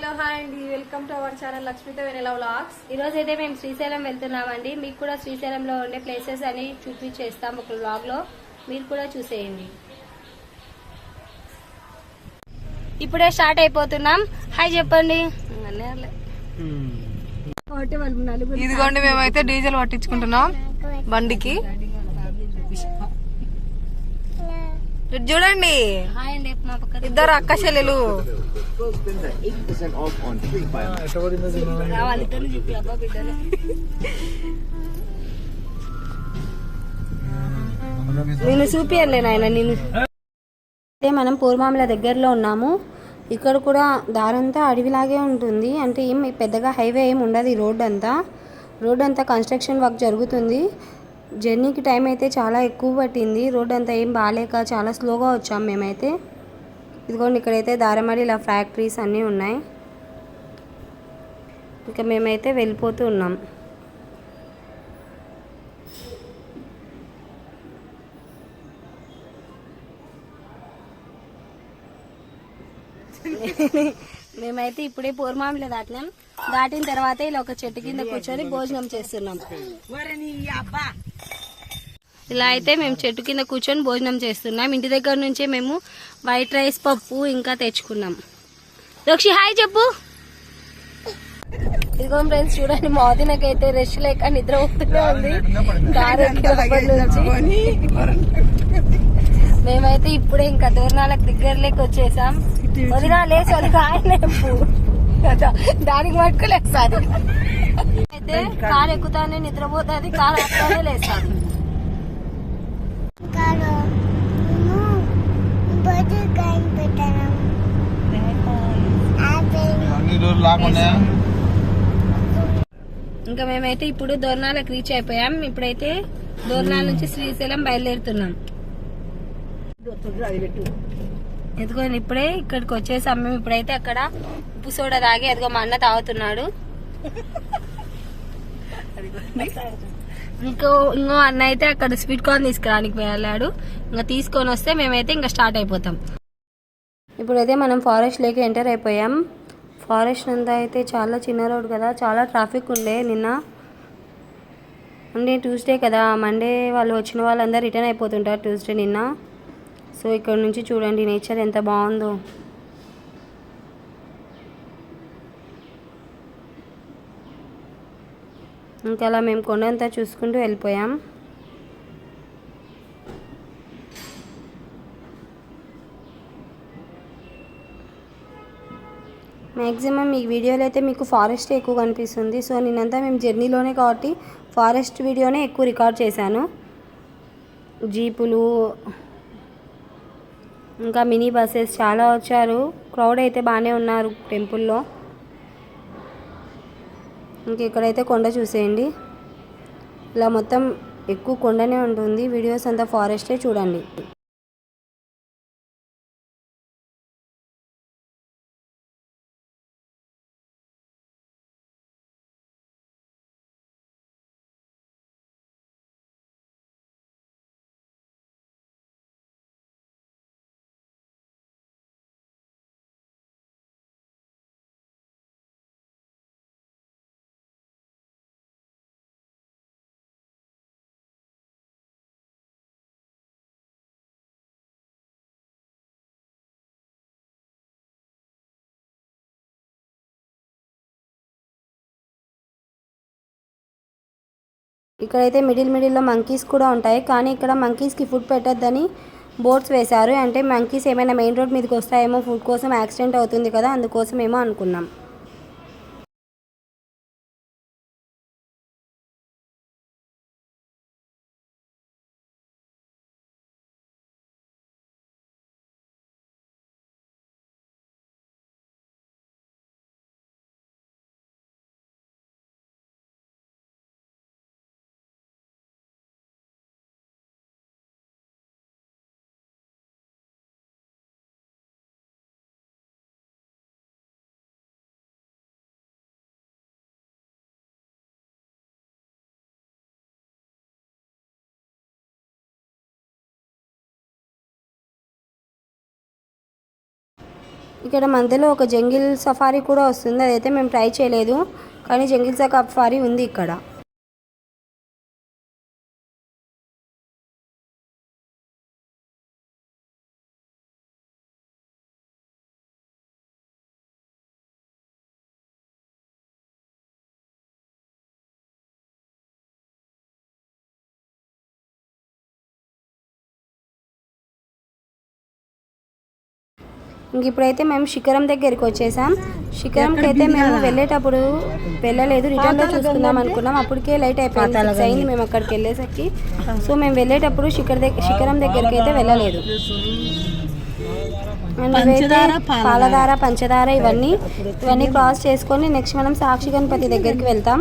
Hello hi అండి, welcome to our channel లక్ష్మీతో Vennela vlogs. ఈ రోజు అయితే మేము శ్రీశైలం వెళ్తున్నామండి. మీకు కూడా శ్రీశైలంలో ఉండే ప్లేసెస్ అని చూపించేస్తాం ఒక వ్లాగ్ లో, మీరు కూడా చూసేయండి. ఇప్పుడే స్టార్ట్ అయిపోతున్నాం. హాయ్ చెప్పండి. ఇదిగోండి మేమైతే డీజిల్ పట్టించుకుంటున్నాం బండికి. చూడండి ఇద్దరు అక్క చెల్లెలు. నేను చూపియలే నాయన నేను. మనం పూర్మామల దగ్గరలో ఉన్నాము. ఇక్కడ కూడా దారంతా అడవిలాగే ఉంటుంది. అంటే ఏం పెద్దగా హైవే ఏమి ఉండదు. ఈ రోడ్ అంతా కన్స్ట్రక్షన్ వర్క్ జరుగుతుంది. జర్నీకి టైం అయితే చాలా ఎక్కువ పట్టింది. రోడ్ అంతా ఏం బాగాలేక చాలా స్లోగా వచ్చాం మేమైతే. ఇదిగోండి ఇక్కడైతే దారమడి ఇలా ఫ్యాక్టరీస్ అన్నీ ఉన్నాయి. ఇంకా మేమైతే వెళ్ళిపోతూ ఉన్నాం. మేమైతే ఇప్పుడే పూర్మామిలో దాటినాం. దాటిన తర్వాత ఇలా ఒక చెట్టు కింద కూర్చొని భోజనం చేస్తున్నాం. ఇలా అయితే మేము చెట్టు కింద కూర్చొని భోజనం చేస్తున్నాం. ఇంటి దగ్గర నుంచే మేము వైట్ రైస్, పప్పు ఇంకా తెచ్చుకున్నాం. రోక్షి హాయ్ చెప్పు. ఇదిగో ఫ్రెండ్స్ చూడండి, మోదినకైతే రెస్ట్ లేక నిద్ర పోతూనే ఉంది. మేమైతే ఇప్పుడే ఇంకా దూరణాలకు దగ్గరలోకి వచ్చేసాం. వదినా లేచి వదిగా దానికి పట్టుకోలేసారి అయితే కారు ఎక్కుతానే నిద్రపోతుంది, కారు అక్కడే లేస్తాను. ఇంకా మేమైతే ఇప్పుడు దోర్నాలకు రీచ్ అయిపోయాం. ఇప్పుడైతే దోర్నాల నుంచి శ్రీశైలం బయలుదేరుతున్నాం. ఎదుగోండి ఇప్పుడే ఇక్కడికి వచ్చేసాం మేము. ఇప్పుడైతే అక్కడ ఉప్పు సోడా తాగి అదిగో మా అన్న తాగుతున్నాడు. ఇంకో అన్న అయితే అక్కడ స్వీట్ కార్న్ తీసుకురానికి వెళ్ళాడు. ఇంకా తీసుకొని వస్తే మేమైతే ఇంకా స్టార్ట్ అయిపోతాం. ఇప్పుడైతే మనం ఫారెస్ట్ లేక ఎంటర్ అయిపోయాం. ఫారెస్ట్ అంతా అయితే చాలా చిన్న రోడ్ కదా, చాలా ట్రాఫిక్ ఉండే నిన్న. అంటే ట్యూస్డే కదా, మండే వాళ్ళు వచ్చిన వాళ్ళందరూ రిటర్న్ అయిపోతుంటారు ట్యూస్డే నిన్న. సో ఇక్కడ నుంచి చూడండి నేచర్ ఎంత బాగుందో. ఇంకా అలా మేము కొండంతా చూసుకుంటూ వెళ్ళిపోయాం. మ్యాక్సిమం ఈ వీడియోలో అయితే మీకు ఫారెస్ట్ ఎక్కువ కనిపిస్తుంది. సో నేనంతా మేము జర్నీలోనే కాబట్టి ఫారెస్ట్ వీడియోనే ఎక్కువ రికార్డ్ చేశాను. జీపులు ఇంకా మినీ బస్సెస్ చాలా వచ్చారు. క్రౌడ్ అయితే బాగానే ఉన్నారు టెంపుల్లో. ఇంక ఇక్కడైతే కొండ చూసేయండి. ఇలా మొత్తం ఎక్కువ కొండనే ఉంటుంది. వీడియోస్ అంతా ఫారెస్టే చూడండి. ఇక్కడైతే మిడిల్లో మంకీస్ కూడా ఉంటాయి. కానీ ఇక్కడ మంకీస్కి ఫుడ్ పెట్టద్దని బోర్డ్స్ వేశారు. అంటే మంకీస్ ఏమైనా మెయిన్ రోడ్ మీదకి వస్తాయేమో, ఫుడ్ కోసం యాక్సిడెంట్ అవుతుంది కదా, అందుకోసం ఏమో అనుకున్నాం. ఇక్కడ మధ్యలో ఒక జంగిల్ సఫారీ కూడా వస్తుంది, అదైతే మేము ట్రై చేయలేదు, కానీ జంగిల్ సఫారీ ఉంది ఇక్కడ. ఇంక ఇప్పుడైతే మేము శిఖరం దగ్గరికి వచ్చేసాం. శిఖరంకి అయితే మేము వెళ్ళేటప్పుడు వెళ్ళలేదు, రిటర్న్లో చూసుకుందాం అనుకున్నాం. అప్పటికే లైట్ అయిపోయింది, 6 అయింది మేము అక్కడికి వెళ్ళేసరికి. సో మేము వెళ్ళేటప్పుడు శిఖరం దగ్గరికి అయితే వెళ్ళలేదు. పాలధార, పంచదార ఇవన్నీ క్రాస్ చేసుకొని నెక్స్ట్ మనం సాక్షి గణపతి దగ్గరికి వెళ్తాం.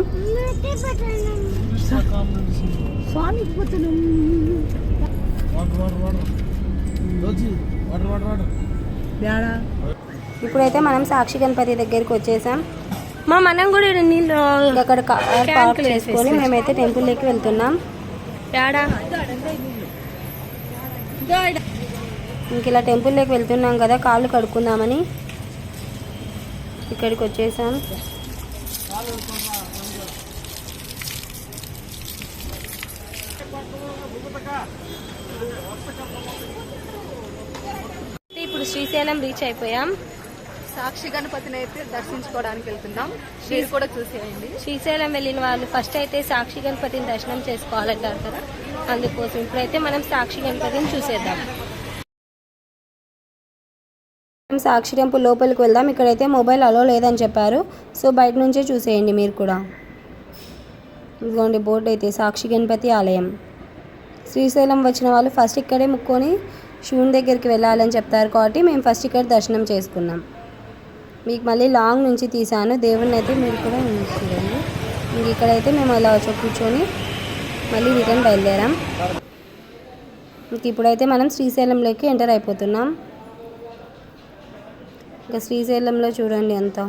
ఇప్పుడైతే మనం సాక్షి గణపతి దగ్గరికి వచ్చేసాం. మనం కూడా నీళ్ళు అక్కడ పార్క్ చేసుకొని మేమైతే టెంపుల్లోకి వెళ్తున్నాం. ఇంక ఇలా టెంపుల్లోకి వెళ్తున్నాం కదా, కాళ్ళు కడుక్కుందామని ఇక్కడికి వచ్చేసాం. ఇప్పుడు శ్రీశైలం రీచ్ అయిపోయాం. సాక్షి గణపతిని అయితే దర్శించుకోవడానికి వెళ్తున్నాం, మీరు కూడా చూసేయండి. శ్రీశైలం వెళ్ళిన వాళ్ళు ఫస్ట్ అయితే సాక్షి గణపతిని దర్శనం చేసుకోవాలంటారు కదా, అందుకోసం ఇప్పుడైతే మనం సాక్షి గణపతిని చూసేద్దాం. సాక్షి టెంపుల్ లోపలికి వెళ్దాం. ఇక్కడైతే మొబైల్ అలో లేదని చెప్పారు, సో బయట నుంచే చూసేయండి మీరు కూడా. ఇదిగోండి బోర్డు అయితే సాక్షి గణపతి ఆలయం. శ్రీశైలం వచ్చిన వాళ్ళు ఫస్ట్ ఇక్కడే ముక్కొని శివుని దగ్గరికి వెళ్ళాలని చెప్తారు కాబట్టి మేము ఫస్ట్ ఇక్కడ దర్శనం చేసుకున్నాం. మీకు మళ్ళీ లాంగ్ నుంచి తీసాను దేవుడిని అయితే, మీరు కూడా చూడండి. ఇంక ఇక్కడైతే మేము అలా కూర్చొని మళ్ళీ రిటర్న్ బయలుదేరాం. ఇంక ఇప్పుడైతే మనం శ్రీశైలంలోకి ఎంటర్ అయిపోతున్నాం. ఇంకా శ్రీశైలంలో చూడండి అంతా.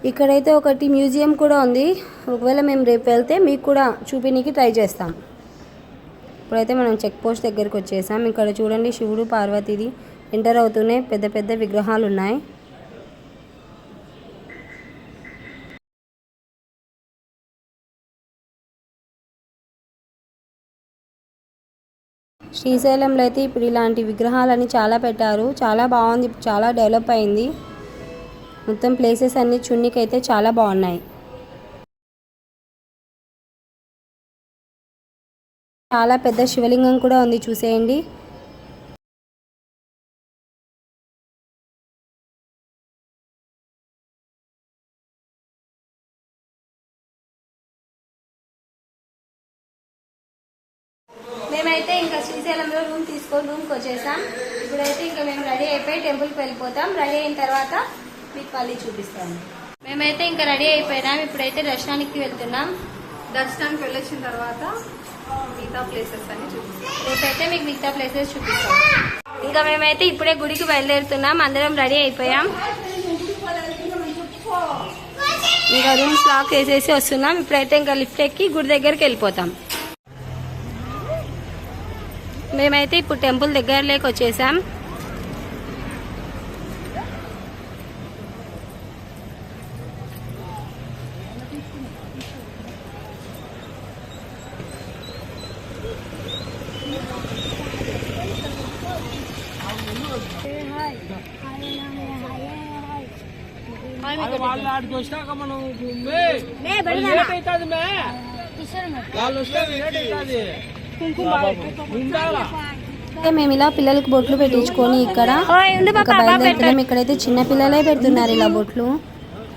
ఇక్కడైతే ఒకటి మ్యూజియం కూడా ఉంది, ఒకవేళ మేము రేపు వెళ్తే మీకు కూడా చూపించడానికి ట్రై చేస్తాం. ఇప్పుడైతే మనం చెక్ పోస్ట్ దగ్గరికి వచ్చేసాం. ఇక్కడ చూడండి శివుడు పార్వతీది ఎంటర్ అవుతూనే పెద్ద పెద్ద విగ్రహాలు ఉన్నాయి. శ్రీశైలంలో అయితే ఇప్పుడు ఇలాంటి విగ్రహాలని చాలా పెట్టారు, చాలా బాగుంది, చాలా డెవలప్ అయింది. మొత్తం ప్లేసెస్ అన్ని చున్నీకి అయితే చాలా బాగున్నాయి. చాలా పెద్ద శివలింగం కూడా ఉంది, చూసేయండి. మేమైతే ఇంకా శ్రీశైలంలో రూమ్కి వచ్చేసాం. ఇప్పుడైతే ఇంకా మేము రెడీ అయిపోయి టెంపుల్కి వెళ్ళిపోతాం. రెడీ అయిన తర్వాత మీకు మళ్ళీ చూపిస్తాను. మేమైతే ఇంకా రెడీ అయిపోయినాం. ఇప్పుడైతే దర్శనానికి వెళ్తున్నాం. దర్శనానికి వెళ్ళొచ్చిన తర్వాత మిగతా ప్లేసెస్ అన్ని చూపిస్తాం. రేపైతే మీకు మిగతా ప్లేసెస్ చూపిస్తాం. ఇంకా మేమైతే ఇప్పుడే గుడికి బయలుదేరుతున్నాం. అందరం రెడీ అయిపోయాం. ఇంకా రూమ్స్ లాక్ వేసేసి వస్తున్నాం. ఇప్పుడైతే ఇంకా లిఫ్ట్ ఎక్కి గుడి దగ్గరికి వెళ్ళిపోతాం. మేమైతే ఇప్పుడు టెంపుల్ దగ్గరలోకి వచ్చేసాం. మేము ఇలా పిల్లలకి బొట్లు పెట్టించుకొని ఇక్కడ బయలుదేరుతున్నాం. ఇక్కడైతే చిన్న పిల్లలే పెడుతున్నారు ఇలా బొట్లు.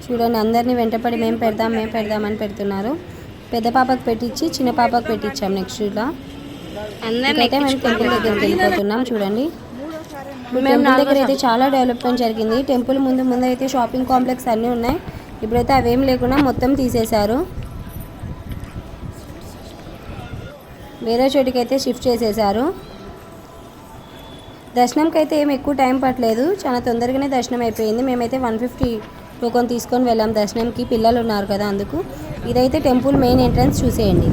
చూడండి, అందరినీ వెంటపడి మేము పెడదామని పెడుతున్నారు. పెద్ద పాపకు పెట్టించి చిన్న పాపకు పెట్టించాం. నెక్స్ట్ ఇలా అందరికైతే మేము టెంపుల్ దగ్గరికి వెళ్ళిపోతున్నాం. చూడండి, టెంపుల్ దగ్గర అయితే చాలా డెవలప్మెంట్ జరిగింది. టెంపుల్ ముందు అయితే షాపింగ్ కాంప్లెక్స్ అన్నీ ఉన్నాయి. ఇప్పుడైతే అవేం లేకుండా మొత్తం తీసేశారు. వేరే చోటికి అయితే షిఫ్ట్ చేసేసారు. దర్శనంకి అయితే ఏం ఎక్కువ టైం పట్టలేదు, చాలా తొందరగానే దర్శనం అయిపోయింది. మేమైతే 150 టోకెన్ తీసుకొని వెళ్ళాం దర్శనంకి. పిల్లలు ఉన్నారు కదా అందుకు. ఇదైతే టెంపుల్ మెయిన్ ఎంట్రన్స్ చూసేయండి.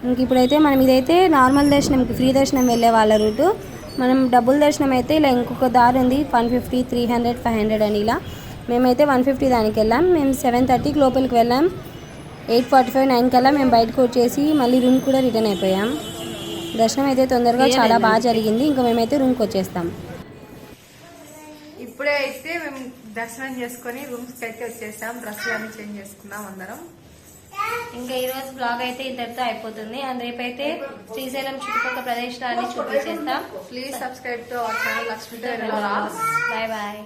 ఇంక ఇప్పుడైతే మనం ఇదైతే నార్మల్ దర్శనంకి ఫ్రీ దర్శనం వెళ్ళే వాళ్ళ రూటు. మనం డబుల్ దర్శనం అయితే ఇలా ఇంకొక దారి ఉంది 150, 300, 500 అని. ఇలా మేమైతే 150 దానికి వెళ్ళాం. మేము 7:30కి లోపలికి వెళ్ళాం. 8:45, 9 కల్లా మేము బయటకు వచ్చేసి మళ్ళీ రూమ్ కూడా రిటర్న్ అయిపోయాం. దర్శనం అయితే తొందరగా చాలా బాగా జరిగింది. ఇంకా మేమైతే రూమ్కి వచ్చేస్తాం. ఇప్పుడే అయితే మేము దర్శనం చేసుకొని రూమ్స్కి అయితే వచ్చేసాం. డ్రెస్సులు అన్ని చేంజ్ చేసుకున్నాం అందరం. ఇంకా ఈరోజు బ్లాగ్ అయితే ఇంతటితో అయిపోతుంది. అండ్ రేపైతే శ్రీశైలం చుట్టుపక్కల ప్రదేశాలన్నీ చూపించేస్తాం. Please subscribe to our channel లక్ష్మీతో. Bye bye.